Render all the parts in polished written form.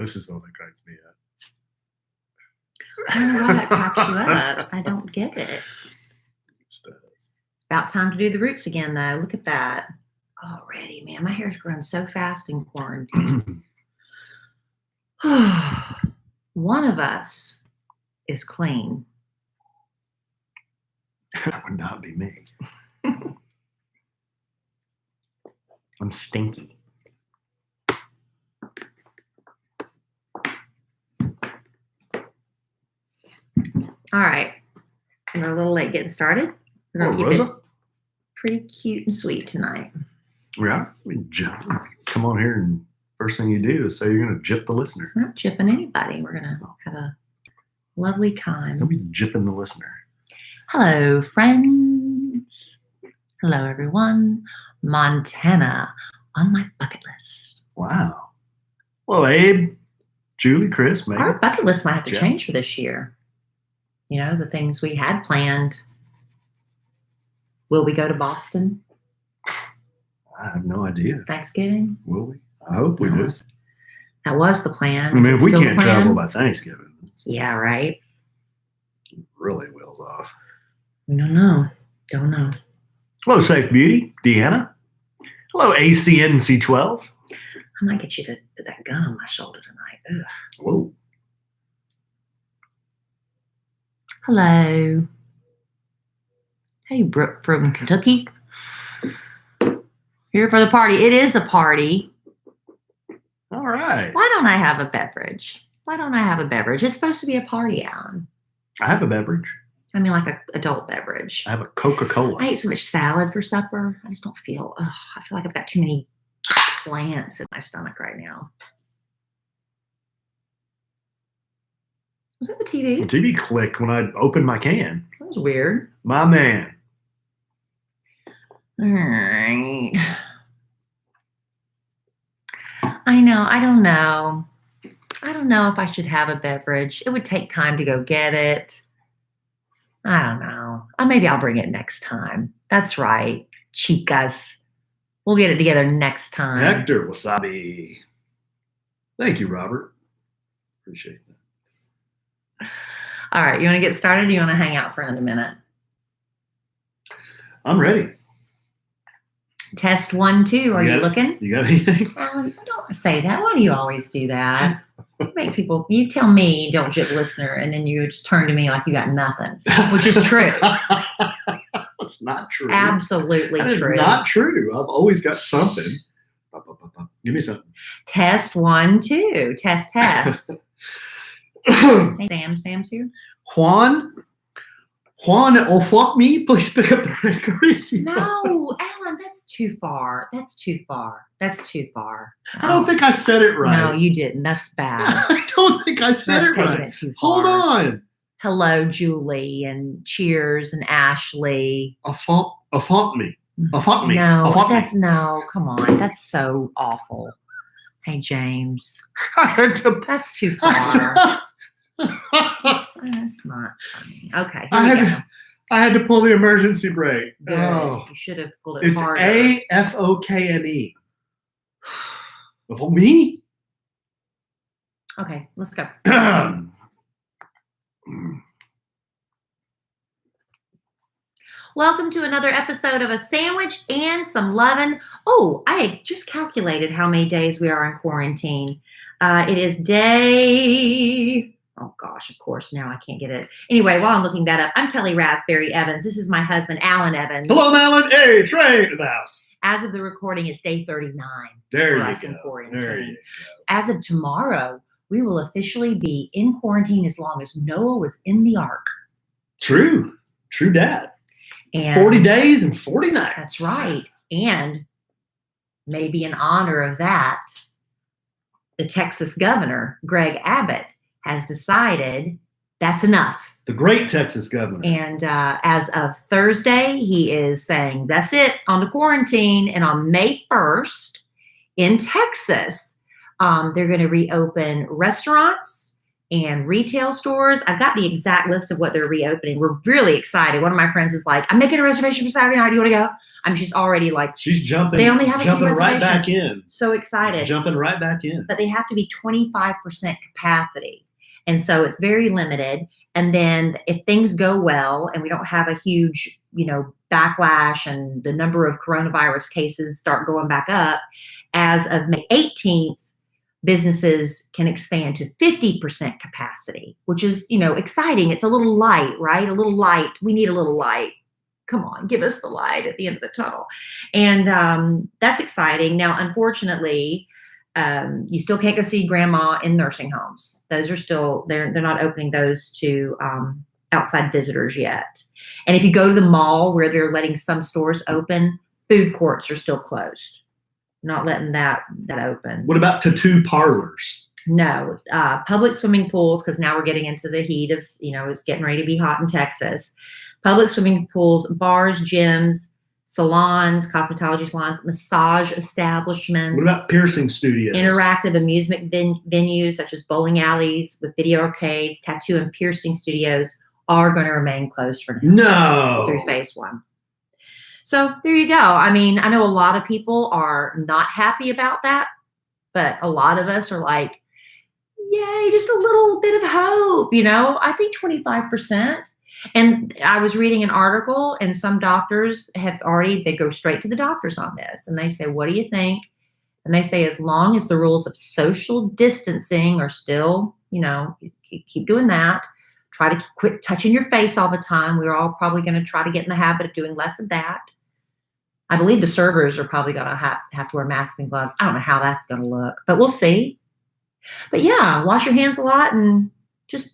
This is the one that cracks me up. I don't know why that cracks you up. I don't get it. It's about time to do the roots again, though. Look at that. Already, man. My hair's grown so fast in quarantine. One of us is clean. That would not be me. I'm stinky. All right. We're a little late getting started. We're going to keep Rosa? it pretty cute and sweet tonight. Yeah. Come on here and first thing you do is say you're going to gyp the listener. We're not gypping anybody. We're going to have a lovely time. Don't be gypping the listener. Hello, friends. Hello, everyone. Montana on my bucket list. Wow. Well, Abe, Julie, Chris, maybe. Our bucket list might have to Jeff. change for this year. You know, the things we had planned. Will we go to Boston? I have no idea. Thanksgiving? Will we? I hope we do. That was the plan. I mean, Is if it we still can't the plan? travel by Thanksgiving, it's Yeah, right. really wheels off. We don't know. Don't know. Hello, Safe Beauty, Deanna. Hello, ACNC12. I might get you to put that gun on my shoulder tonight. Ugh. Whoa. Hello. Hey, Brooke from Kentucky. Here for the party. It is a party. All right. Why don't I have a beverage? It's supposed to be a party, Alan. I have a beverage. I mean, like an adult beverage. I have a Coca-Cola. I ate so much salad for supper. I just don't feel, I feel like I've got too many plants in my stomach right now. Was that the TV? The TV clicked when I opened my can. That was weird. My man. All right. I know. I don't know. I don't know if I should have a beverage. It would take time to go get it. I don't know. Maybe I'll bring it next time. That's right, chicas. We'll get it together next time. Hector Wasabi. Thank you, Robert. Appreciate that. All right. You want to get started or do you want to hang out for another minute? I'm ready. Test 1, 2. Are you looking? You got anything? Don't say that. Why do you always do that? You tell me don't jip listener, and then you just turn to me like you got nothing, which is true. That's not true. Absolutely that is true. Not true. I've always got something. Give me something. Test 1, 2. Test. Hey, Sam's here. Juan, oh fuck me! Please pick up the red currency. No, Alan, that's too far. I Oh, don't think I said it right. No, you didn't. That's bad. I don't think I said That's it right. taking it too far. Hold on. Hello, Julie, and cheers, and Ashley. A fuck me. No, no. Come on, that's so awful. Hey, James, that's too far. That's not funny. Okay, I had to pull the emergency brake. Good. Oh, You should have pulled it it's harder. AFOKME. For me? Okay, let's go. Welcome to another episode of A Sandwich and Some Lovin'. Oh, I had just calculated how many days we are in quarantine. It is day... Oh, gosh, of course, now I can't get it. Anyway, while I'm looking that up, I'm Kelly Raspberry Evans. This is my husband, Alan Evans. Hello, Alan. Hey, Trey in the house. As of the recording, it's day 39 There for you us in go. quarantine. There you go. As of tomorrow, we will officially be in quarantine as long as Noah was in the ark. True, Dad. And 40 days and 40 nights. That's right. And maybe in honor of that, the Texas governor, Greg Abbott, has decided that's enough. The great Texas governor. And as of Thursday, he is saying, that's it, on the quarantine. And on May 1st in Texas, they're going to reopen restaurants and retail stores. I've got the exact list of what they're reopening. We're really excited. One of my friends is like, I'm making a reservation for Saturday night. Do you want to go? I mean, she's already like, she's jumping. They only have a few jumping right back reservations. in. So excited. Jumping right back in. But they have to be 25% capacity. And so it's very limited. And then if things go well and we don't have a huge, backlash and the number of coronavirus cases start going back up, as of May 18th, businesses can expand to 50% capacity, which is, exciting. It's a little light, right? A little light. We need a little light. Come on, give us the light at the end of the tunnel. And that's exciting. Now, unfortunately, you still can't go see grandma in nursing homes. Those are still, they're not opening those to outside visitors yet. And if you go to the mall where they're letting some stores open, food courts are still closed. Not letting that open. What about tattoo parlors? No, public swimming pools, because now we're getting into the heat of, it's getting ready to be hot in Texas. Public swimming pools, bars, gyms, salons, cosmetology salons, massage establishments. What about piercing studios? Interactive amusement venues such as bowling alleys with video arcades, tattoo and piercing studios are going to remain closed for now. No. Through phase 1. So there you go. I mean, I know a lot of people are not happy about that, but a lot of us are like, yay, just a little bit of hope, I think 25%. And I was reading an article, and some doctors they go straight to the doctors on this. And they say, what do you think? And they say, as long as the rules of social distancing are still, you keep doing that. Try to quit touching your face all the time. We're all probably going to try to get in the habit of doing less of that. I believe the servers are probably going to have to wear masks and gloves. I don't know how that's going to look, but we'll see. But yeah, wash your hands a lot and just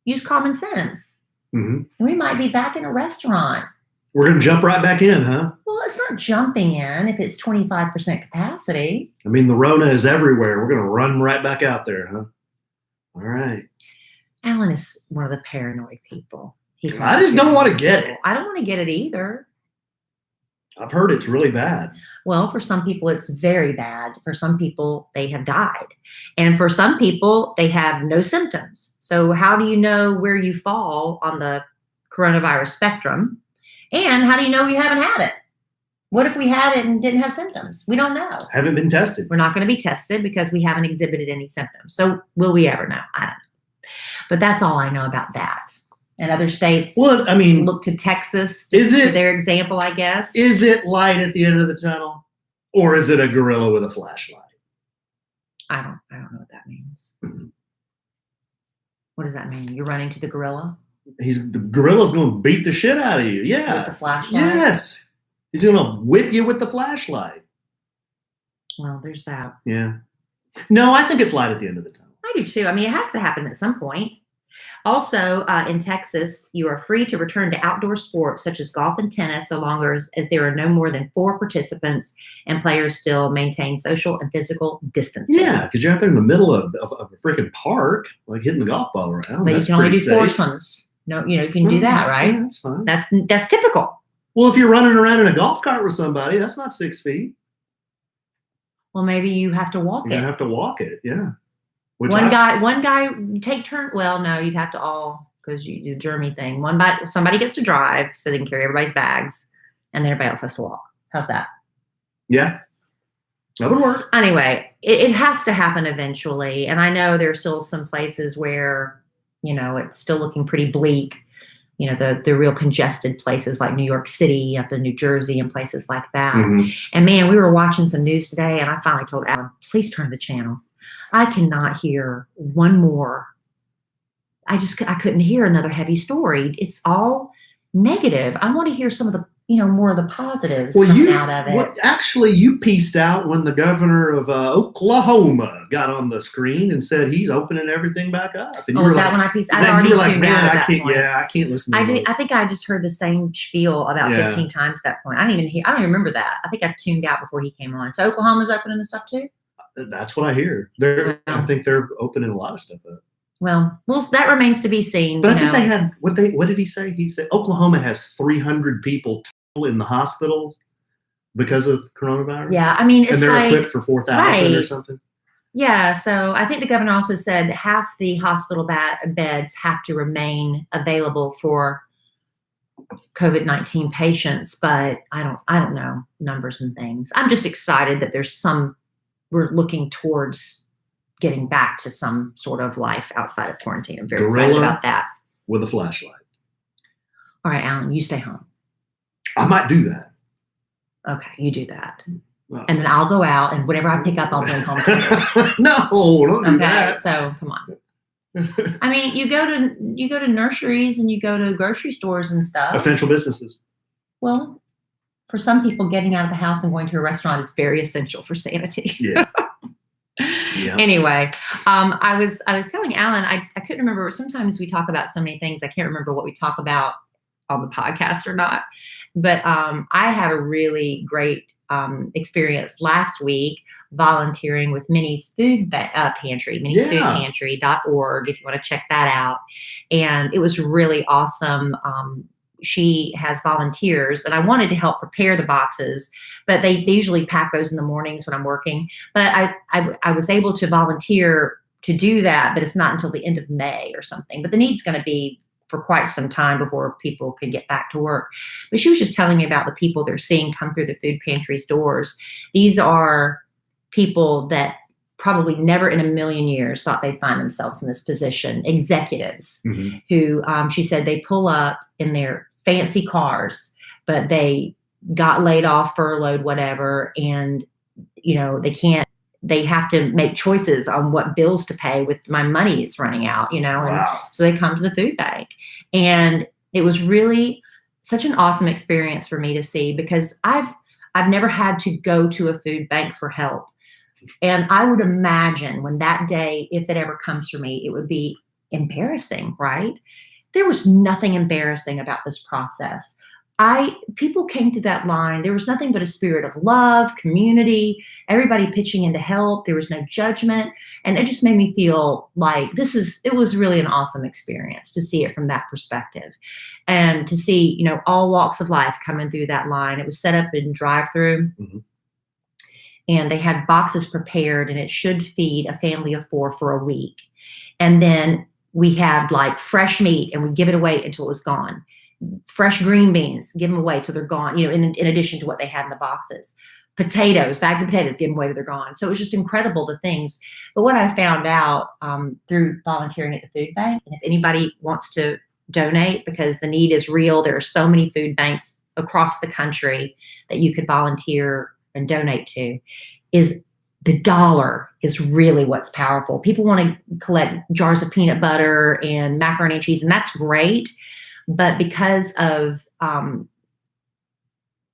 use common sense. Mm-hmm. We might be back in a restaurant. We're going to jump right back in, huh? Well, it's not jumping in if it's 25% capacity. I mean, the Rona is everywhere. We're going to run right back out there, huh? All right. Alan is one of the paranoid people. I just don't want to get it. I don't want to get it either. I've heard it's really bad. Well, for some people, it's very bad. For some people, they have died. And for some people, they have no symptoms. So how do you know where you fall on the coronavirus spectrum? And how do you know you haven't had it? What if we had it and didn't have symptoms? We don't know. Haven't been tested. We're not going to be tested because we haven't exhibited any symptoms. So will we ever know? I don't know. But that's all I know about that. And other states look to Texas for their example, I guess. Is it light at the end of the tunnel? Or is it a gorilla with a flashlight? I don't know what that means. What does that mean? You're running to the gorilla? The gorilla's going to beat the shit out of you. Yeah. With the flashlight? Yes. He's going to whip you with the flashlight. Well, there's that. Yeah. No, I think it's light at the end of the tunnel. I do too. I mean, it has to happen at some point. Also, in Texas, you are free to return to outdoor sports such as golf and tennis so long as there are no more than 4 participants and players still maintain social and physical distancing. Yeah, because you're out there in the middle of a freaking park, like hitting the golf ball around. But you can only do foursomes. No, you can do that, right? Yeah, that's fine. That's typical. Well, if you're running around in a golf cart with somebody, that's not 6 feet. Well, maybe you have to walk it. You have to walk it, yeah. One guy take turn. Well, no, you'd have to all, because you do the Jeremy thing. Somebody gets to drive so they can carry everybody's bags, and then everybody else has to walk. How's that? Yeah, that would work. Anyway, it has to happen eventually, and I know there's still some places where it's still looking pretty bleak. The real congested places like New York City, up in New Jersey, and places like that. Mm-hmm. And man, we were watching some news today, and I finally told Alan, please turn the channel. I cannot hear one more. I couldn't hear another heavy story. It's all negative. I want to hear some of the, more of the positives coming out of it. Well, actually, you pieced out when the governor of Oklahoma got on the screen and said he's opening everything back up. And was that when I pieced? I'd already tuned out at that point. Yeah, I can't listen to I think I just heard the same spiel about 15 times at that point. I don't even remember that. I think I tuned out before he came on. So Oklahoma's opening the stuff too? That's what I hear. I think they're opening a lot of stuff up. Well, that remains to be seen. But I think they had what did he say? He said Oklahoma has 300 people total in the hospitals because of coronavirus. Yeah, I mean, it's and they're equipped for 4,000 or something. Yeah, so I think the governor also said half the hospital beds have to remain available for COVID-19 patients, but I don't know numbers and things. I'm just excited that we're looking towards getting back to some sort of life outside of quarantine. I'm very excited Gorilla about that. with a flashlight. All right, Alan, you stay home. I might do that. Okay, you do that. Well, And then I'll go out and whatever I pick up, I'll bring home to you. no, don't do Okay, that. so come on. I mean, you go to nurseries and you go to grocery stores and stuff. Essential businesses. Well, for some people, getting out of the house and going to a restaurant is very essential for sanity. Yeah. Yeah. Anyway, I was telling Alan, I couldn't remember. Sometimes we talk about so many things, I can't remember what we talk about on the podcast or not. But I had a really great experience last week volunteering with Minnie's Food Pantry, minniesfoodpantry.org, if you want to check that out. And it was really awesome. She has volunteers, and I wanted to help prepare the boxes, but they usually pack those in the mornings when I'm working. But I was able to volunteer to do that, but it's not until the end of May or something. But the need's going to be for quite some time before people can get back to work. But she was just telling me about the people they're seeing come through the food pantry's doors. These are people that probably never in a million years thought they'd find themselves in this position. Executives who, she said, they pull up in their fancy cars, but they got laid off, furloughed, whatever, and they have to make choices on what bills to pay with my money is running out, and so they come to the food bank. And it was really such an awesome experience for me to see, because I've never had to go to a food bank for help. And I would imagine when that day, if it ever comes for me, it would be embarrassing, right? There was nothing embarrassing about this process. People came through that line. There was nothing but a spirit of love, community, everybody pitching in to help. There was no judgment. And it just made me feel like it was really an awesome experience to see it from that perspective. And to see, all walks of life coming through that line. It was set up in drive-through. And they had boxes prepared, and it should feed a family of 4 for a week. And then we had like fresh meat, and we give it away until it was gone. Fresh green beans, give them away till they're gone, in addition to what they had in the boxes. Potatoes, bags of potatoes, give them away till they're gone. So it was just incredible, the things. But what I found out through volunteering at the food bank, and if anybody wants to donate, because the need is real, there are so many food banks across the country that you could volunteer and donate to, is the dollar is really what's powerful. People want to collect jars of peanut butter and macaroni and cheese, and that's great. But because of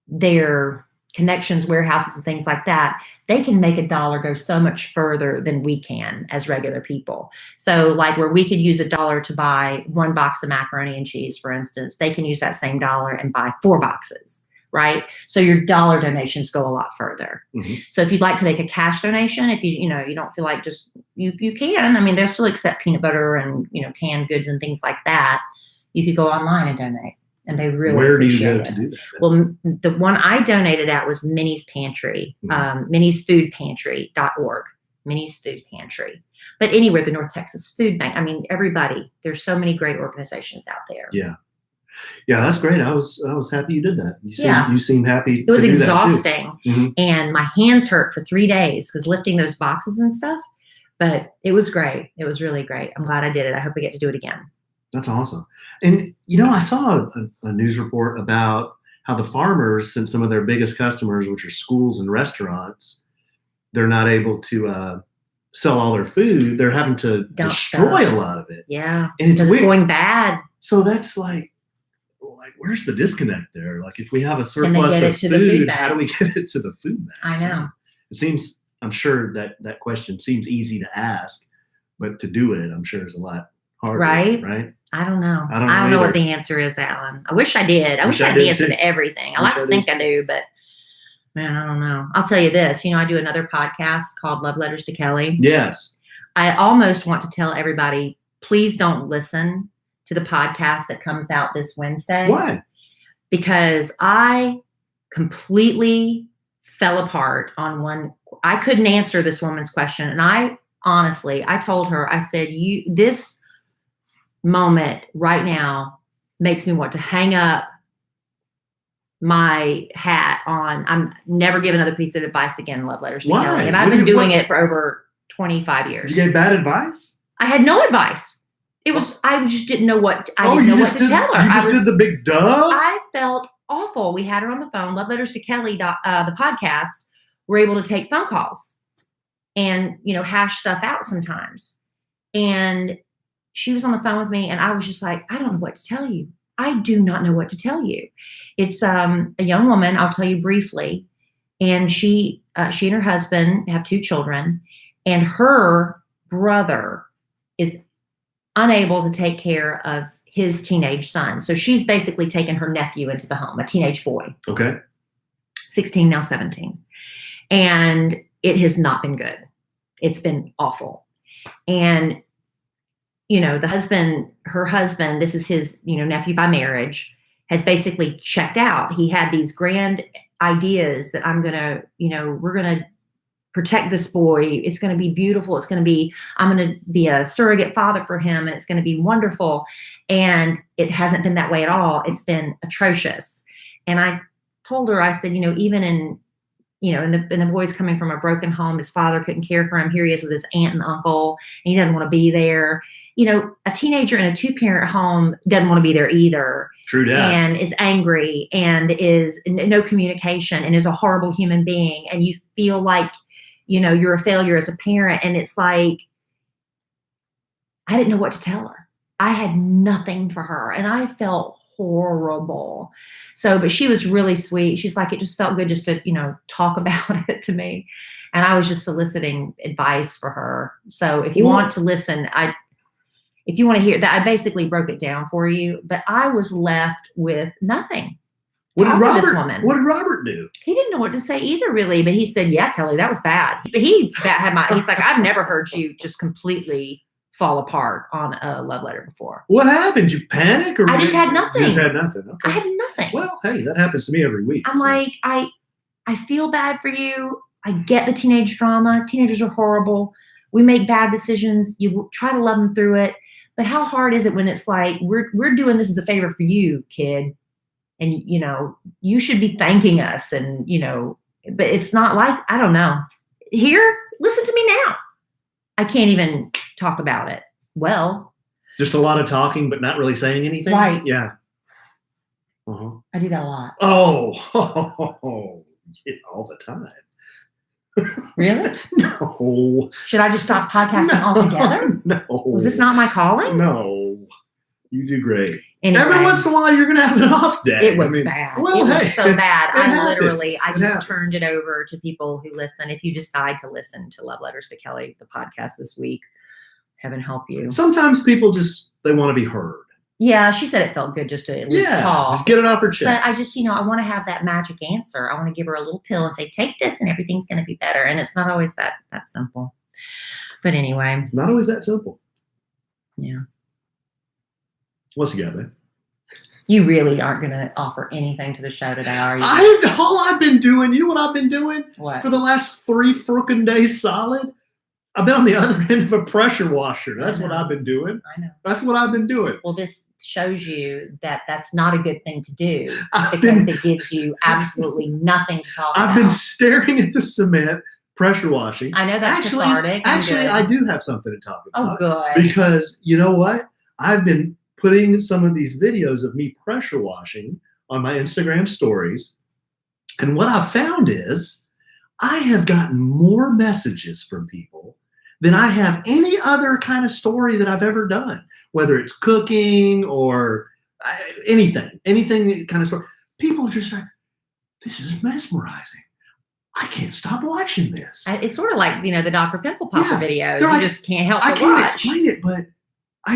their connections, warehouses, and things like that, they can make a dollar go so much further than we can as regular people. So like where we could use a dollar to buy 1 box of macaroni and cheese, for instance, they can use that same dollar and buy 4 boxes. Right? So your dollar donations go a lot further. So if you'd like to make a cash donation, if you don't feel like you can, I mean, they'll still accept peanut butter and, canned goods and things like that. You could go online and donate, and they really Where do you go it. to do that? Well, the one I donated at was Minnie's Pantry, minniesfoodpantry.org, Minnie's Food Pantry. But anywhere, the North Texas Food Bank, I mean, everybody, there's so many great organizations out there. Yeah, that's great. I was happy you did that. You seem happy. It was exhausting, and my hands hurt for 3 days because lifting those boxes and stuff. But it was great. It was really great. I'm glad I did it. I hope we get to do it again. That's awesome. And I saw a news report about how the farmers, since some of their biggest customers, which are schools and restaurants, they're not able to sell all their food. They're having to destroy a lot of it. Yeah, and it's going bad. So that's like, where's the disconnect there? Like, if we have a surplus of food, how do we get it to the food banks? I know. I'm sure that question seems easy to ask, but to do it, I'm sure is a lot harder. Right? I don't know. I don't know what the answer is, Alan. I wish I did. I wish I had the answer to everything. I like to think I do, but man, I don't know. I'll tell you this. I do another podcast called Love Letters to Kelly. Yes. I almost want to tell everybody, please don't listen to the podcast that comes out this Wednesday. Why? Because I completely fell apart on one. I couldn't answer this woman's question. And I told her, I said, this moment right now makes me want to hang up my hat on. I'm never give another piece of advice again in Love Letters to Why? Kelly. And I've been doing it for over 25 years. You gave bad advice? I had no advice. I just didn't know what, I didn't know what to tell her. You just did the big duh? I felt awful. We had her on the phone, Love Letters to Kelly, the podcast. We're able to take phone calls and, hash stuff out sometimes. And she was on the phone with me and I was just like, I don't know what to tell you. I do not know what to tell you. It's a young woman, I'll tell you briefly. And she and her husband have 2 children, and her brother is unable to take care of his teenage son. So she's basically taken her nephew into the home, a teenage boy. Okay. 16, now 17. And it has not been good. It's been awful. And her husband, this is his, nephew by marriage, has basically checked out. He had these grand ideas that we're going to protect this boy. It's going to be beautiful. I'm going to be a surrogate father for him, and it's going to be wonderful. And it hasn't been that way at all. It's been atrocious. And I told her, I said, even in the boy's coming from a broken home, his father couldn't care for him. Here he is with his aunt and uncle, and he doesn't want to be there. A teenager in a 2-parent home doesn't want to be there either. True that. And is angry and is no communication and is a horrible human being. And you feel like, you're a failure as a parent. And it's like, I didn't know what to tell her. I had nothing for her and I felt horrible. So, but she was really sweet. She's like, it just felt good just to, talk about it to me. And I was just soliciting advice for her. So if you want to listen, if you want to hear that, I basically broke it down for you, but I was left with nothing. What did Robert do? He didn't know what to say either, really, but he said, yeah, Kelly, that was bad. But he's like, I've never heard you just completely fall apart on a love letter before. What happened? You panic? Or I just had nothing. You just had nothing. Okay. I had nothing. Well, hey, that happens to me every week. I'm like, I feel bad for you. I get the teenage drama. Teenagers are horrible. We make bad decisions. You try to love them through it. But how hard is it when it's like, we're doing this as a favor for you, kid. And, you should be thanking us. And, but it's not like, I don't know. Here, listen to me now. I can't even talk about it. Well. Just a lot of talking, but not really saying anything? Right. Yeah. Uh-huh. I do that a lot. Oh, yeah, all the time. Really? No. Should I just stop podcasting altogether? No. Was this not my calling? No. You do great. Anyway, every once in a while, you're going to have an off day. It was bad. Well, it was so bad. I just happens. turned it over to people who listen. If you decide to listen to Love Letters to Kelly, the podcast this week, heaven help you. Sometimes people they want to be heard. Yeah, she said it felt good just to at least talk. Just get it off her chest. But I just, I want to have that magic answer. I want to give her a little pill and say, take this and everything's going to be better. And it's not always that simple. But anyway. Not always that simple. Yeah. What's you got, man? You really aren't going to offer anything to the show today, are you? All I've been doing, you know what I've been doing? What? For the last 3 frickin' days solid? I've been on the other end of a pressure washer. That's what I've been doing. I know. That's what I've been doing. Well, this shows you that that's not a good thing to do because it gives you absolutely nothing to talk about. I've been staring at the cement, pressure washing. I know that's cathartic. Actually, I do have something to talk about. Oh, good. Because you know what? I've been putting some of these videos of me pressure washing on my Instagram stories. And what I've found is I have gotten more messages from people than I have any other kind of story that I've ever done, whether it's cooking or anything kind of story. People are just like, this is mesmerizing. I can't stop watching this. It's sort of like, the Dr. Pimple Popper videos. You just can't help but watch. I can't explain it, but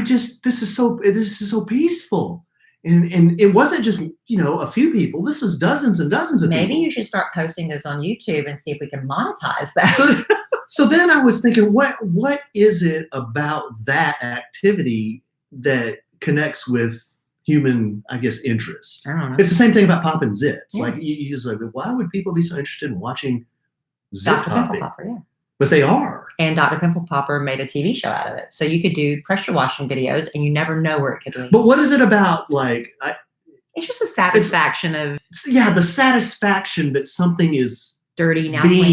this is so peaceful. And it wasn't just, a few people. This is dozens and dozens of people. Maybe you should start posting those on YouTube and see if we can monetize that. So then I was thinking, what is it about that activity that connects with human, I guess, interest. I don't know. It's the same thing about popping zits. Yeah. Like you just like, why would people be so interested in watching zit Dr. Pimple popping? Popper, yeah. But they are. And Dr. Pimple Popper made a TV show out of it. So you could do pressure washing videos and you never know where it could lead. But what is it about? Like, It's just the satisfaction of the satisfaction that something is dirty, now being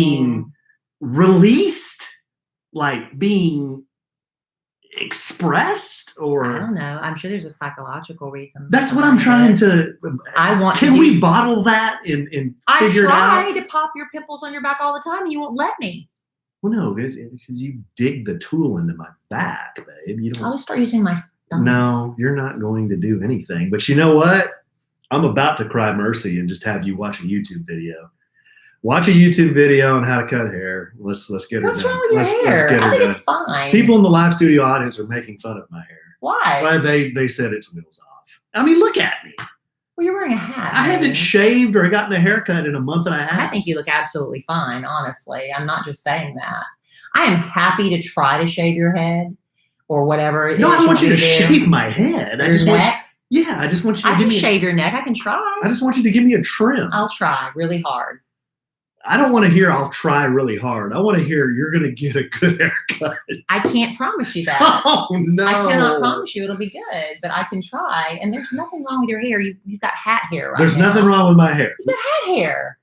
clean. released, like being expressed, I or don't know. I'm sure there's a psychological reason. that's what I'm trying to. I want. Can we bottle that and figure it out? I try to pop your pimples on your back all the time, and you won't let me. Well, no, because you dig the tool into my back, babe. You don't. I'll just start using my thumbs. No, you're not going to do anything. But you know what? I'm about to cry mercy and just have you watch a YouTube video. Watch a YouTube video on how to cut hair. Let's get her What's done. wrong with your Let's hair? get her I think done. it's fine. People in the live studio audience are making fun of my hair. Why? Well, they said it's wheels off. I mean, look at me. Well, you're wearing a hat. I haven't shaved or gotten a haircut in a month and a half. I think you look absolutely fine, honestly. I'm not just saying that. I am happy to try to shave your head or whatever. No, I don't want you to do. shave my head. I Your just neck? I just want you to I give can me. shave your neck. I can try. I just want you to give me a trim. I'll try really hard. I don't want to hear I'll try really hard. I want to hear you're going to get a good haircut. I can't promise you that. Oh, no. I cannot promise you it'll be good, but I can try. And there's nothing wrong with your hair. You've got hat hair right There's now. nothing wrong with my hair. You've got hat hair.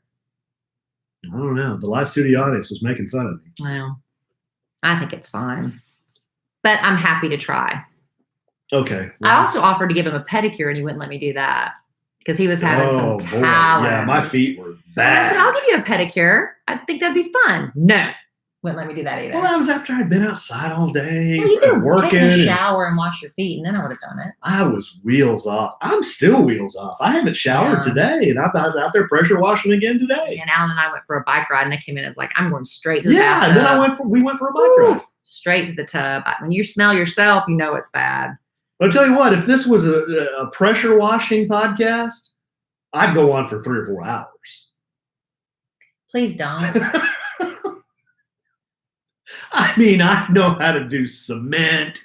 I don't know. The live studio audience was making fun of me. Well, I think it's fine. But I'm happy to try. Okay. I also offered to give him a pedicure, and he wouldn't let me do that because he was having some talons. Yeah, my feet were And bad. I said, I'll give you a pedicure. I think that'd be fun. No. Wouldn't let me do that either. Well, that was after I'd been outside all day, Well, you could working. take a and shower and wash your feet, and then I would have done it. I was wheels off. I'm still wheels off. I haven't showered Yeah. today, and I was out there pressure washing again today. And Alan and I went for a bike ride, and I came in and was like, I'm going straight to the Yeah, bathtub. and then we went for a bike Woo. ride. Straight to the tub. When you smell yourself, you know it's bad. I'll tell you what, if this was a pressure washing podcast, I'd go on for 3 or 4 hours. Please don't. I mean, I know how to do cement,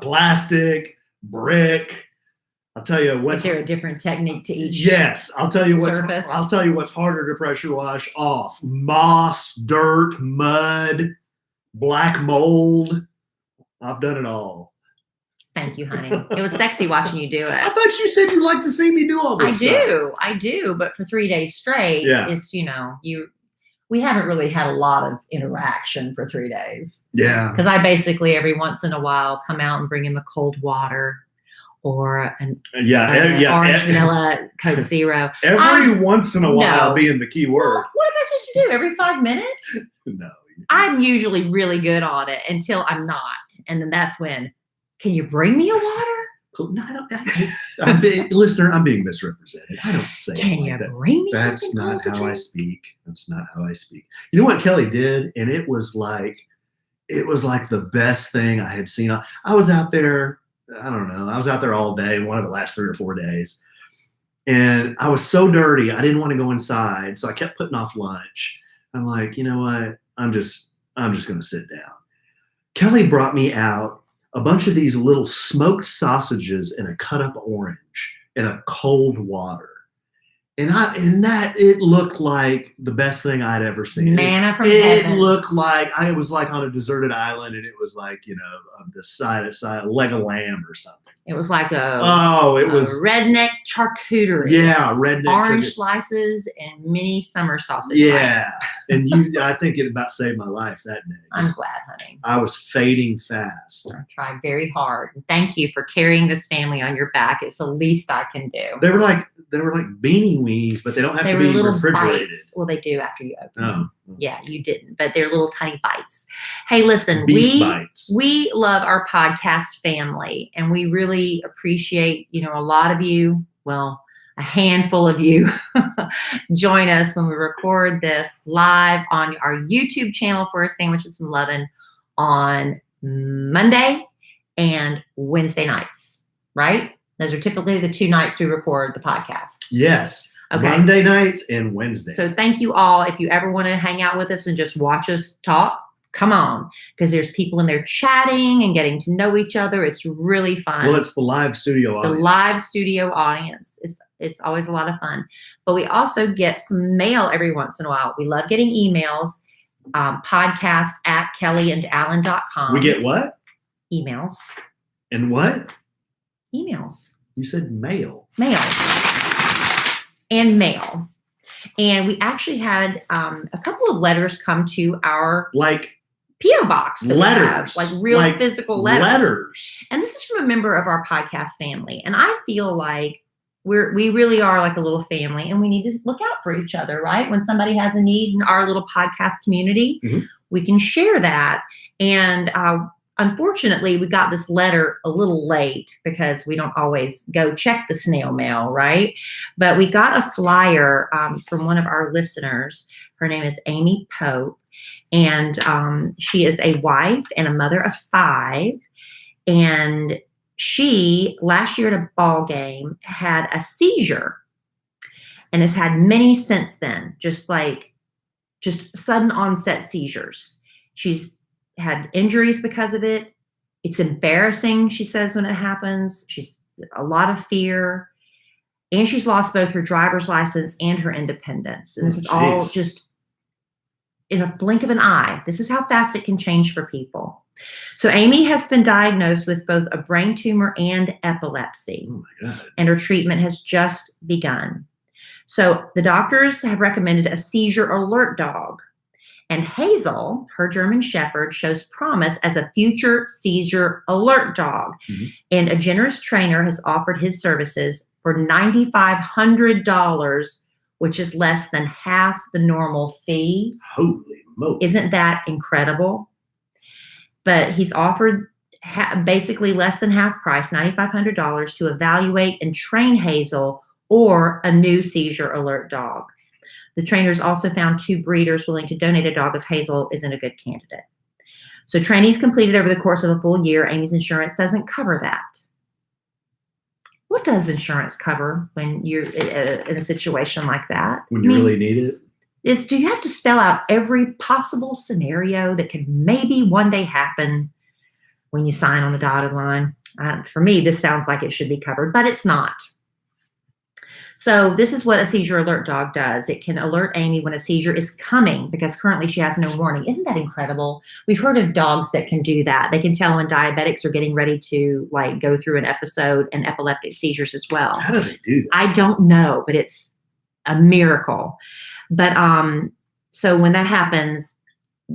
plastic, brick. I'll tell you Is what's there a different technique to each? yes. I'll tell you surface? what's harder to pressure wash off: moss, dirt, mud, black mold. I've done it all. Thank you, honey. It was sexy watching you do I it. thought you said you'd like to see me do all this. I do. But for 3 days straight, Yeah. it's, we haven't really had a lot of interaction for 3 days. Yeah. Because I basically every once in a while come out and bring him a cold water or an orange vanilla Coke Zero. Every once in a while No. being the key Well, word. what am I supposed to do? Every 5 minutes? No. I'm usually really good on it until I'm not. And then that's when, can you bring me a water? No, listener, I'm being misrepresented. I don't say Can it you like that. bring me That's something not cold to how I drink? speak. That's not how I speak. You know what Kelly did? And it was like the best thing I had seen. I was out there, I don't know. I was out there all day, one of the last 3 or 4 days. And I was so dirty, I didn't want to go inside. So I kept putting off lunch. I'm like, you know what? I'm just going to sit down. Kelly brought me out a bunch of these little smoked sausages and a cut up orange in a cold water. And that it looked like the best thing I'd ever seen. Manna from It heaven. looked like I was like on a deserted island, and it was like, the side leg of lamb or something. It was like a It was redneck charcuterie. yeah, redneck Orange chicken. slices and mini summer sausage Yeah, bites. and I think it about saved my life that day. I'm glad, honey. I was fading fast. I tried very hard. Thank you for carrying this family on your back. It's the least I can do. They were like beanie weenies, but they don't have They to were be little refrigerated. bites. Well, they do after you open them. Oh, Yeah, you didn't, but they're little tiny bites. Hey, listen, beef bites. we love our podcast family, and we really appreciate, a lot of you, well, a handful of you join us when we record this live on our YouTube channel for Sandwiches from Lovin on Monday and Wednesday nights, right? Those are typically the 2 nights we record the podcast. Yes. Okay. Monday nights and Wednesday. So thank you all. If you ever want to hang out with us and just watch us talk, come on, because there's people in there chatting and getting to know each other. It's really fun. Well, it's the live studio audience. The live studio audience. It's always a lot of fun. But we also get some mail every once in a while. We love getting emails. Podcast@kellyandallen.com. We get what? Emails. And what? Emails. You said mail. Mail. And mail. And we actually had a couple of letters come to our like P.O. box. Letters. Like real physical letters. Letters. And this is from a member of our podcast family. And I feel like we really are like a little family, and we need to look out for each other, right? When somebody has a need in our little podcast community, we can share that. And unfortunately, we got this letter a little late because we don't always go check the snail mail, right? But we got a flyer from one of our listeners. Her name is Amy Pope, and she is a wife and a mother of 5. And she, last year at a ball game, had a seizure and has had many since then, just sudden onset seizures. She's had injuries because of it. It's embarrassing, she says, when it happens. She's a lot of fear. And she's lost both her driver's license and her independence. And this is all just in a blink of an eye. This is how fast it can change for people. So Amy has been diagnosed with both a brain tumor and epilepsy. Oh my God. And her treatment has just begun. So the doctors have recommended a seizure alert dog. And Hazel, her German Shepherd, shows promise as a future seizure alert dog. And a generous trainer has offered his services for $9,500, which is less than half the normal fee. Holy moly. Isn't that incredible? But he's offered basically less than half price, $9,500, to evaluate and train Hazel or a new seizure alert dog. The trainers also found 2 breeders willing to donate a dog if Hazel isn't a good candidate. So training is completed over the course of a full year. Amy's insurance doesn't cover that. What does insurance cover when you're in a situation like that? When you really need it? Do you have to spell out every possible scenario that could maybe one day happen when you sign on the dotted line? For me, this sounds like it should be covered, but it's not. So this is what a seizure alert dog does. It can alert Amy when a seizure is coming because currently she has no warning. Isn't that incredible? We've heard of dogs that can do that. They can tell when diabetics are getting ready to go through an episode, and epileptic seizures as well. How do they do that? I don't know, but it's a miracle. But so when that happens,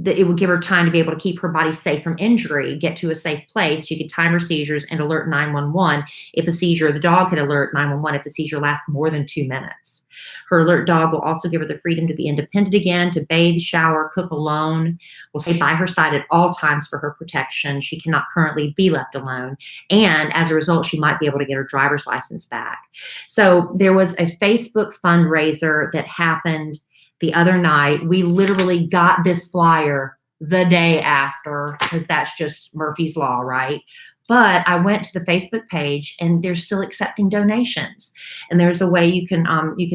it would give her time to be able to keep her body safe from injury, get to a safe place. She could time her seizures and alert 911 if a seizure. The dog could alert 911 if the seizure lasts more than 2 minutes. Her alert dog will also give her the freedom to be independent again, to bathe, shower, cook alone, will stay by her side at all times for her protection. She cannot currently be left alone. And as a result, she might be able to get her driver's license back. So there was a Facebook fundraiser that happened the other night. We literally got this flyer the day after because that's just Murphy's Law, right? But I went to the Facebook page and they're still accepting donations. And there's a way you can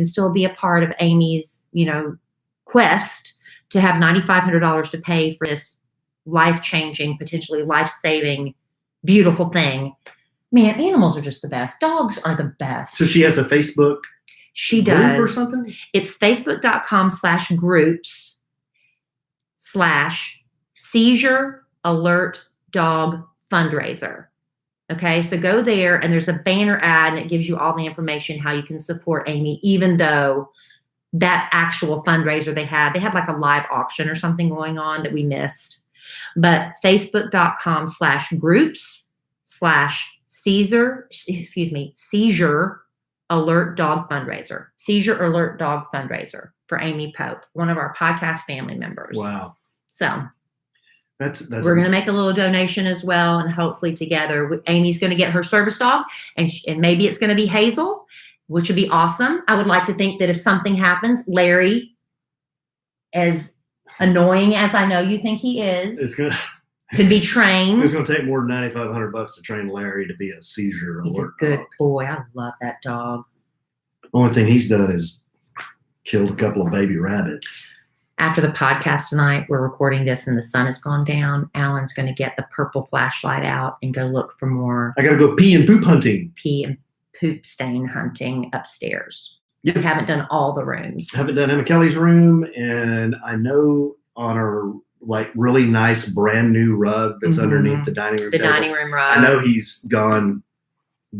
still be a part of Amy's, quest to have $9,500 to pay for this life-changing, potentially life-saving, beautiful thing. Man, animals are just the best. Dogs are the best. So she has a Facebook She group does. or something? It's facebook.com/groups/seizure alert dog fundraiser. Okay, so go there and there's a banner ad and it gives you all the information how you can support Amy, even though that actual fundraiser they had like a live auction or something going on that we missed. But facebook.com/groups/seizure alert dog fundraiser. Seizure alert dog fundraiser for Amy Pope, one of our podcast family members. Wow. So that's we're going to make a little donation as well, and hopefully together, Amy's going to get her service dog, and maybe it's going to be Hazel, which would be awesome. I would like to think that if something happens, Larry, as annoying as I know you think he is, could be trained. It's going to take more than $9,500 to train Larry to be a seizure He's alert a good dog. boy. I love that dog. Only thing he's done is killed a couple of baby rabbits. After the podcast tonight, we're recording this and the sun has gone down. Alan's going to get the purple flashlight out and go look for more I got to go pee and poop hunting. pee and poop stain hunting upstairs. Yep. We haven't done all the rooms. Haven't done Emma Kelly's room, and I know on our like really nice brand new rug that's underneath the dining room The table, dining room rug. I know he's gone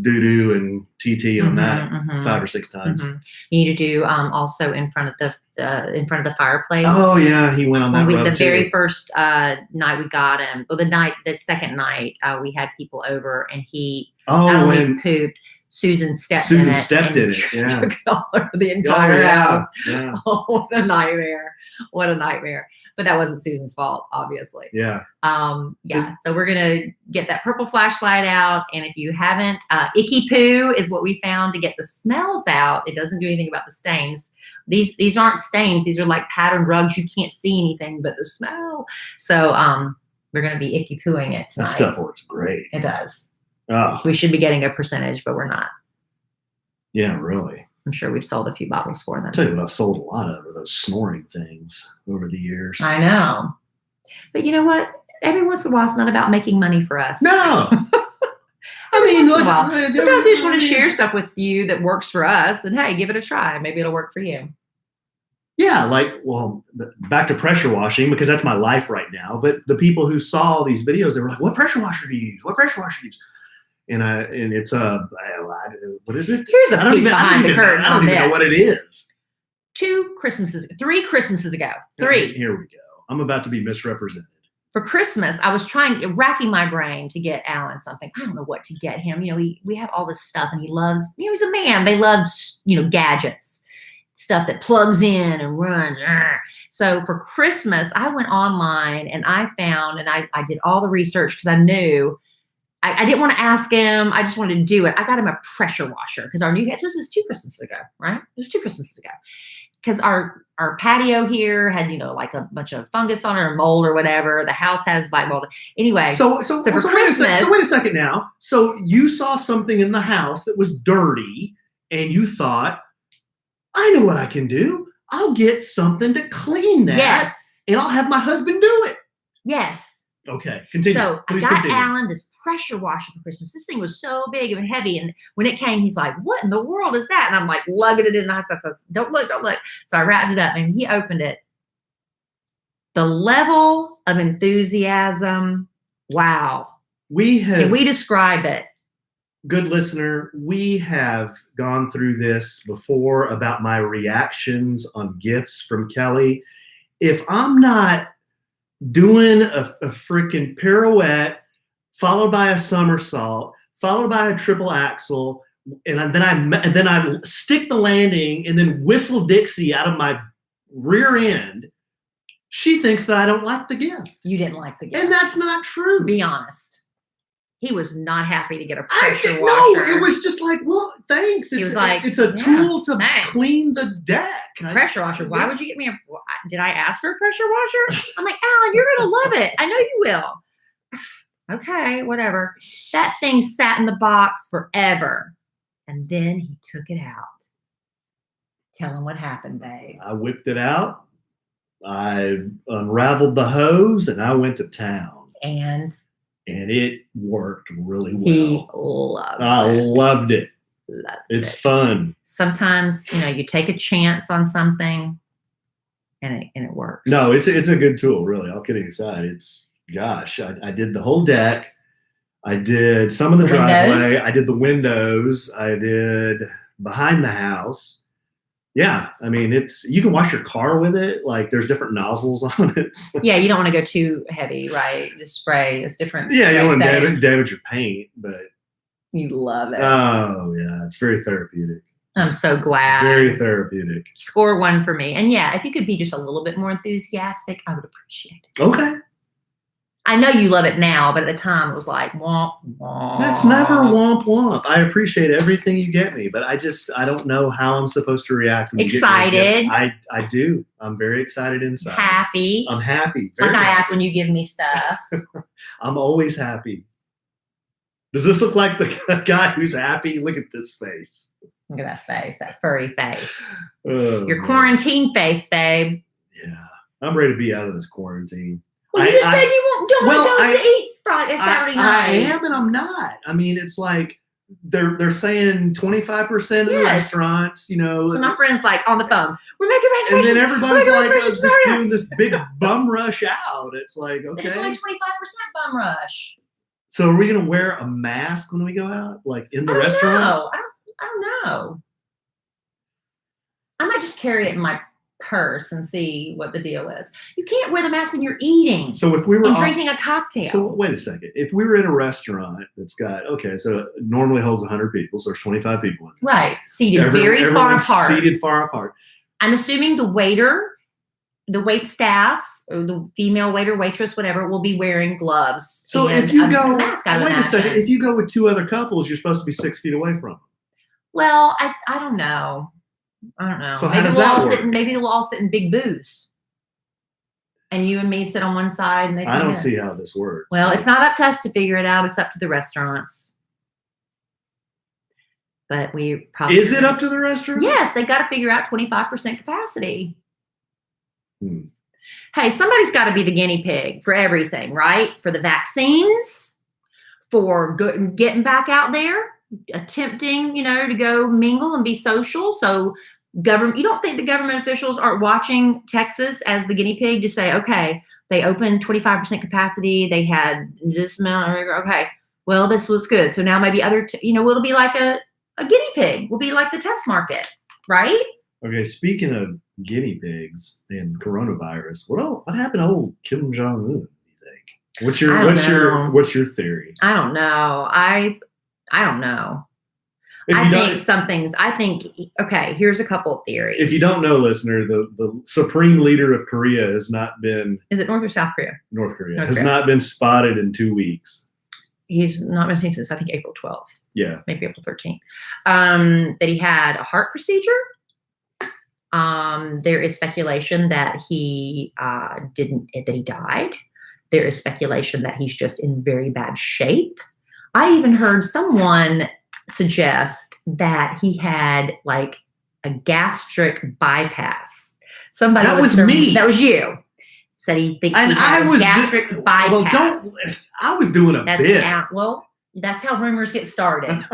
doo-doo and TT on that 5 or 6 times. You need to do also in front of the fireplace. Oh yeah, he went on that rug the too. very first night we got him, or the second night we had people over, and he not only pooped. Susan stepped in it. Yeah. Took it all over the entire house. Yeah. Oh, what a nightmare. What a nightmare. But that wasn't Susan's fault, obviously. Yeah. So we're going to get that purple flashlight out. And if you haven't, icky poo is what we found to get the smells out. It doesn't do anything about the stains. These aren't stains. These are like patterned rugs. You can't see anything but the smell. So we're going to be icky pooing it tonight. That stuff works great. It does. Oh. We should be getting a percentage, but we're not. Yeah, really. I'm sure we've sold a few bottles for them. I'll tell you what I've sold a lot of are those snoring things over the years. I know. But you know what? Every once in a while, it's not about making money for us. No. I mean, sometimes we just want to share stuff with you that works for us. And hey, give it a try. Maybe it'll work for you. Yeah, back to pressure washing, because that's my life right now. But the people who saw these videos, they were like, what pressure washer do you use? What pressure washer do you use? And it's what is it? Here's a peek behind the curtain. I don't even know what it is. 3 Christmases ago. 3. Here we go. I'm about to be misrepresented. For Christmas, I was racking my brain to get Alan something. I don't know what to get him. You know, we have all this stuff, and he loves, he's a man. They love, gadgets, stuff that plugs in and runs. So for Christmas, I went online and I found, and I did all the research because I knew I didn't want to ask him. I just wanted to do it. I got him a pressure washer because this is 2 Christmases ago, right? It was 2 Christmases ago. Because our patio here had, like a bunch of fungus on it or mold or whatever. The house has anyway. So for Christmas. Wait a second now. So you saw something in the house that was dirty and you thought, I know what I can do. I'll get something to clean that. Yes. And I'll have my husband do it. Yes. Okay, continue. So I got Alan this pressure washer for Christmas. This thing was so big and heavy. And when it came, he's like, what in the world is that? And I'm like, lugging it in the house. I said, don't look. So I wrapped it up and he opened it. The level of enthusiasm. Wow. Can we describe it? Good listener, we have gone through this before about my reactions on gifts from Kelly. If I'm not doing a freaking pirouette, followed by a somersault, followed by a triple axel, and then I stick the landing and then whistle Dixie out of my rear end, she thinks that I don't like the gift. You didn't like the gift. And that's not true. Be honest. He was not happy to get a pressure washer. No, it was just like, well, thanks. He was like, it's a tool to clean the deck. Pressure washer. Why would you get me did I ask for a pressure washer? I'm like, Alan, you're going to love it. I know you will. Okay, whatever. That thing sat in the box forever. And then he took it out. Tell him what happened, babe. I whipped it out. I unraveled the hose and I went to town. And it worked really well. He loved it. I loved it. It's fun. Sometimes, you take a chance on something and it works. No, it's a good tool, really. All kidding aside, I did the whole deck. I did some of the driveway. I did the windows. I did behind the house. Yeah, I mean, you can wash your car with it. Like, there's different nozzles on it. Yeah, you don't want to go too heavy, right? The spray is different. Yeah, you don't want to damage your paint, but you love it. Oh yeah, it's very therapeutic. I'm so glad. Very therapeutic. Score 1 for me. And yeah, if you could be just a little bit more enthusiastic, I would appreciate it. Okay. I know you love it now, but at the time it was like, womp, womp. That's never womp, womp. I appreciate everything you get me, but I don't know how I'm supposed to react. When excited. You get me I do. I'm very excited inside. Happy. I'm happy. Like I act when you give me stuff. I'm always happy. Does this look like the guy who's happy? Look at this face. Look at that face, that furry face. Your quarantine face, babe. Yeah. I'm ready to be out of this quarantine. Well, you just said you don't want to go to eat Friday, Saturday night. I am, and I'm not. I mean, it's like they're saying 25% of the restaurants, you know. So my friend's like on the phone, we're making reservations. And then everybody's like just doing this big bum rush out. It's like, okay. It's only 25% bum rush. So are we going to wear a mask when we go out, like in the restaurant? No, I don't know. I might just carry it in my purse and see what the deal is. You can't wear the mask when you're eating. So if we were drinking a cocktail. So wait a second. If we were in a restaurant that's got, so it normally holds 100 people, so there's 25 people in there. Right. Seated very far apart. Seated far apart. I'm assuming the waiter, the wait staff, or the female waiter, waitress, whatever, will be wearing gloves. So if you go, wait a second, if you go with two other couples, you're supposed to be 6 feet away from them. Well, I don't know. I don't know. So how does that work? Maybe we'll all sit in big booths. And you and me sit on one side. And I don't see how this works. Well, it's not up to us to figure it out. It's up to the restaurants. But we probably... Is it up to the restaurants? Yes, they got to figure out 25% capacity. Hey, somebody's got to be the guinea pig for everything, right? For the vaccines, for getting back out there, attempting, to go mingle and be social. So you don't think the government officials are watching Texas as the guinea pig to say, okay, they opened 25% capacity. They had this amount. Okay, well, this was good. So now maybe it'll be like a guinea pig. Will be like the test market, right? Okay, speaking of guinea pigs and coronavirus, what happened to old Kim Jong-un, do you think? What's your theory? I don't know. I don't know. Okay, here's a couple of theories. If you don't know, listener, the supreme leader of Korea has not been... Is it North or South Korea? North Korea. Has not been spotted in 2 weeks. He's not been seen since, I think, April 12th. Yeah. Maybe April 13th. That he had a heart procedure. There is speculation that he died. There is speculation that he's just in very bad shape. I even heard someone suggest that he had like a gastric bypass. Somebody that was me. That was you. Said he thinks he had a gastric bypass. Well, I was doing a bit. That's how rumors get started.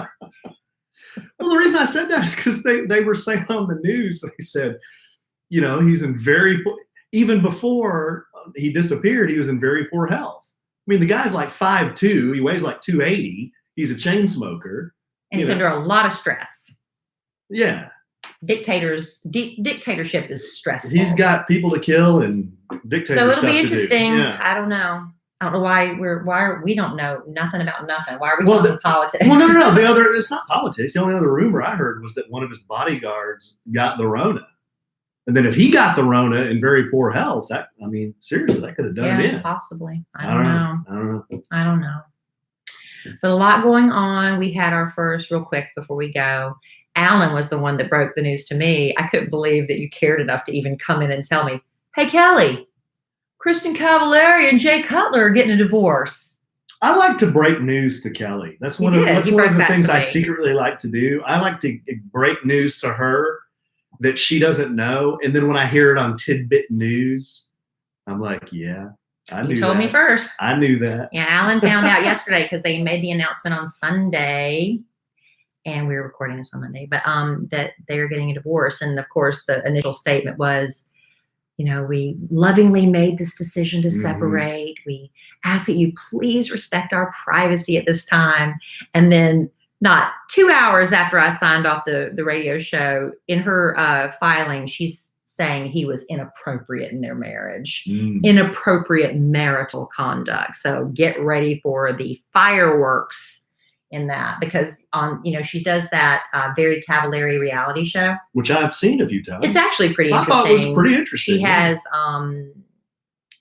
Well, the reason I said that is because they were saying on the news, they said, he's in even before he disappeared, he was in very poor health. I mean, the guy's like 5'2", he weighs like 280. He's a chain smoker. And he's under a lot of stress. Yeah. Dictatorship is stressful. He's got people to kill and dictator So it'll stuff be interesting. To do. Yeah. I don't know. I don't know why we don't know nothing about nothing. Why are we talking politics? Well, no. It's not politics. The only other rumor I heard was that one of his bodyguards got the Rona. And then if he got the Rona in very poor health, seriously, that could have done him in. Possibly. I don't know. But a lot going on. We had our first, real quick before we go. Alan was the one that broke the news to me. I couldn't believe that you cared enough to even come in and tell me, hey, Kelly, Kristen Cavallari and Jay Cutler are getting a divorce. I like to break news to Kelly. That's one of the things I secretly like to do. I like to break news to her that she doesn't know. And then when I hear it on Tidbit News, I'm like, yeah, I knew that. You told me first. I knew that. Yeah, Alan found out yesterday because they made the announcement on Sunday. And we were recording this on Monday. But that they're getting a divorce. And, of course, the initial statement was, we lovingly made this decision to separate. We ask that you please respect our privacy at this time. And then not 2 hours after I signed off the radio show, in her filing, she's saying he was inappropriate in their marriage, inappropriate marital conduct. So get ready for the fireworks in that, because she does that Very Cavallari reality show, which I've seen a few times. It's actually pretty interesting. I thought it was pretty interesting. She has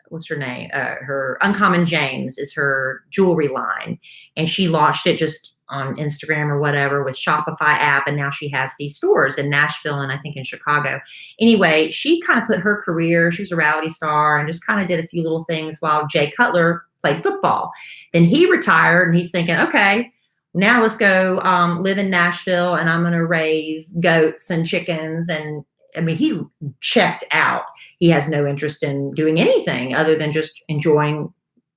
what's her name? Her Uncommon James is her jewelry line, and she launched it just on Instagram or whatever with Shopify app, and now she has these stores in Nashville and I think in Chicago. Anyway, she kind of put her career, she was a reality star, and just kind of did a few little things while Jay Cutler played football. Then he retired, and he's thinking, okay, now let's go live in Nashville, and I'm going to raise goats and chickens. And he checked out. he has no interest in doing anything other than just enjoying,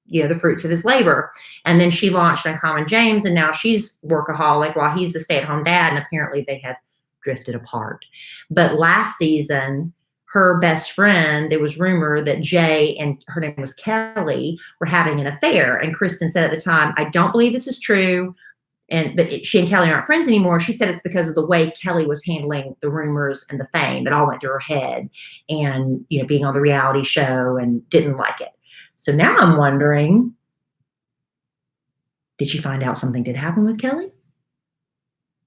the fruits of his labor. And then she launched Uncommon James, and now she's workaholic while he's the stay-at-home dad, and apparently they have drifted apart. But last season, her best friend, there was rumor that Jay and her name was Kelly were having an affair. And Kristen said at the time, I don't believe this is true. But she and Kelly aren't friends anymore. She said it's because of the way Kelly was handling the rumors and the fame. It all went to her head, and being on the reality show, and didn't like it. So now I'm wondering, did she find out something did happen with Kelly?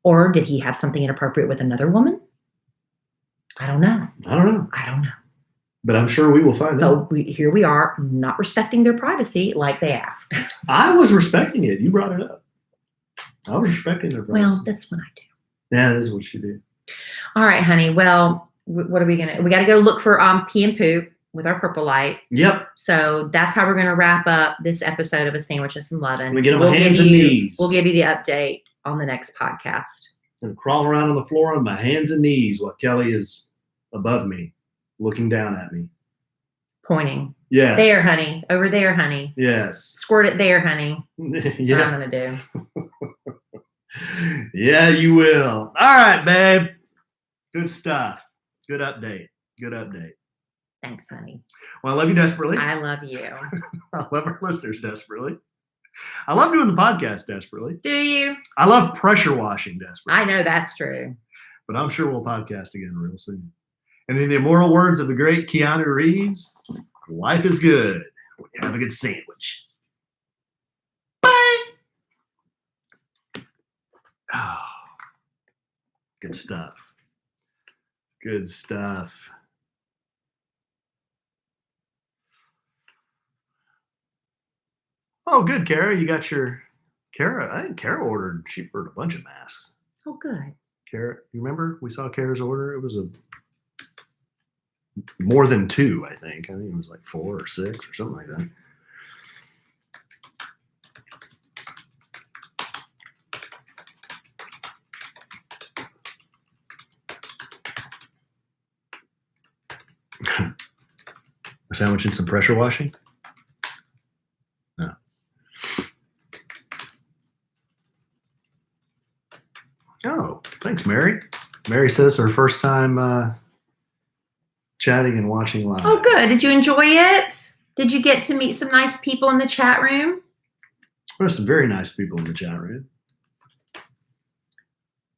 Or did he have something inappropriate with another woman? I don't know. I don't know. I don't know. But I'm sure we will find out. So here we are, not respecting their privacy like they asked. I was respecting it. You brought it up. I was respecting their privacy. Well, that's what I do. Yeah, that is what you do. All right, honey. Well, what are we going to, we got to go look for pee and poop with our purple light. Yep. So that's how we're going to wrap up this episode of A Sandwich and Some Lovin'. We get on my hands and knees. We'll give you the update on the next podcast. I'm crawling around on the floor on my hands and knees while Kelly is above me, looking down at me. Pointing. Yes. There, honey. Over there, honey. Yes. Squirt it there, honey. Yeah. That's what I'm going to do. Yeah, you will. All right, babe. Good stuff. Good update. Good update. Thanks, honey. Well, I love you desperately. I love you. I love our listeners desperately. I love doing the podcast desperately. Do you? I love pressure washing desperately. I know that's true. But I'm sure we'll podcast again real soon. And in the immortal words of the great Keanu Reeves, life is good when you have a good sandwich. Bye. Oh, good stuff. Good stuff. Oh, good, Kara. You got your Kara. I think Kara ordered. She ordered a bunch of masks. Oh, good. Kara, you remember we saw Kara's order? It was more than 2. I think it was like 4 or 6 or something like that. A sandwich and some pressure washing? No. Oh, thanks, Mary. Mary says her first time chatting and watching live. Oh, good. Did you enjoy it? Did you get to meet some nice people in the chat room? There are some very nice people in the chat room.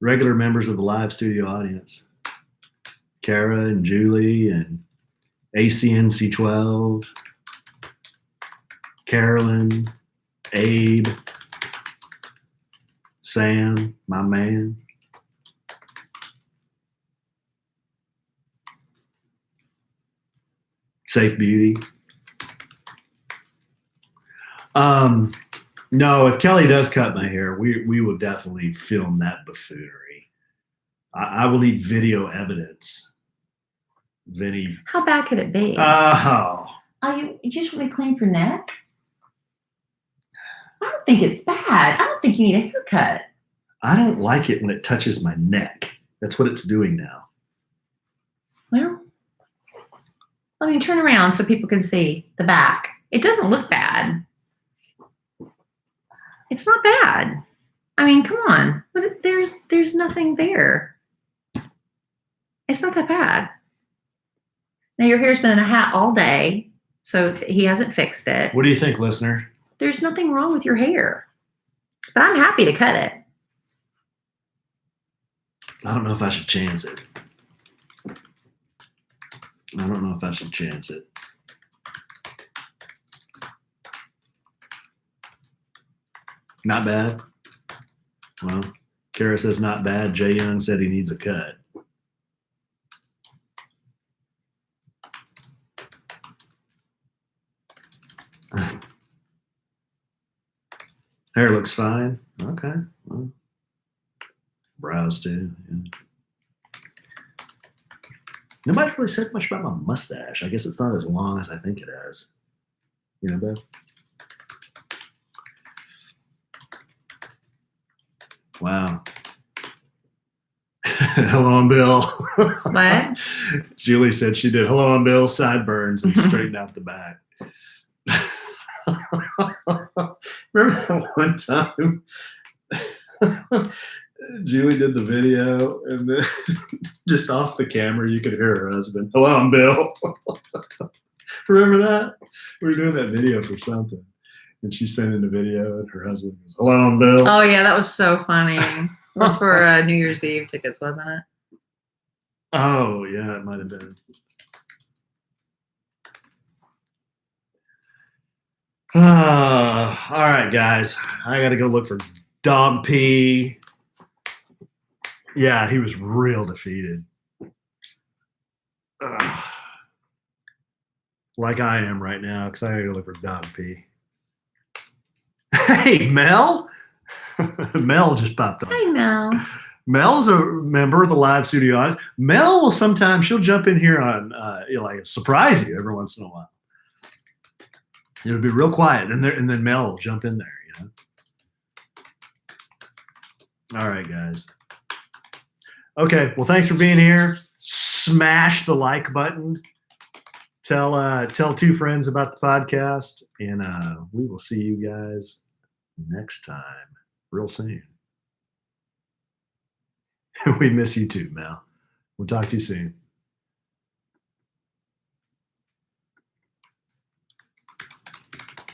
Regular members of the live studio audience. Kara and Julie and ACNC12, Carolyn, Abe, Sam, my man. Safe Beauty. No, if Kelly does cut my hair, we will definitely film that buffoonery. I will need video evidence. Vinny. How bad could it be? Oh. Oh, you just want to clean up your neck? I don't think it's bad. I don't think you need a haircut. I don't like it when it touches my neck. That's what it's doing now. Well, let me turn around so people can see the back. It doesn't look bad. It's not bad. I mean, come on. But there's nothing there. It's not that bad. Now, your hair's been in a hat all day, so he hasn't fixed it. What do you think, listener? There's nothing wrong with your hair. But I'm happy to cut it. I don't know if I should chance it. I don't know if I should chance it. Not bad. Well, Kara says not bad. Jay Young said he needs a cut. Hair looks fine. Okay. Well, brows too. Yeah. Nobody really said much about my mustache. I guess it's not as long as I think it is. You know, Bev? Wow. Hello, I'm Bill. What? Julie said she did hello, I'm Bill, sideburns, and straightened out the back. Remember that one time Julie did the video, and then just off the camera, you could hear her husband, hello, I'm Bill. Remember that? We were doing that video for something, and she sent in the video, and her husband goes, hello, I'm Bill. Oh, yeah, that was so funny. It was for New Year's Eve tickets, wasn't it? Oh, yeah, it might have been. All right, guys. I got to go look for dog pee. Yeah, he was real defeated. Like I am right now, because I got to look for dog pee. Hey, Mel. Mel just popped on. I know. Mel's a member of the live studio audience. Mel will sometimes, she'll jump in here on, like surprise you every once in a while. It'll be real quiet, and then Mel will jump in there, All right, guys. Okay, well, thanks for being here. Smash the like button. Tell 2 friends about the podcast, and we will see you guys next time, real soon. We miss you too, Mel. We'll talk to you soon.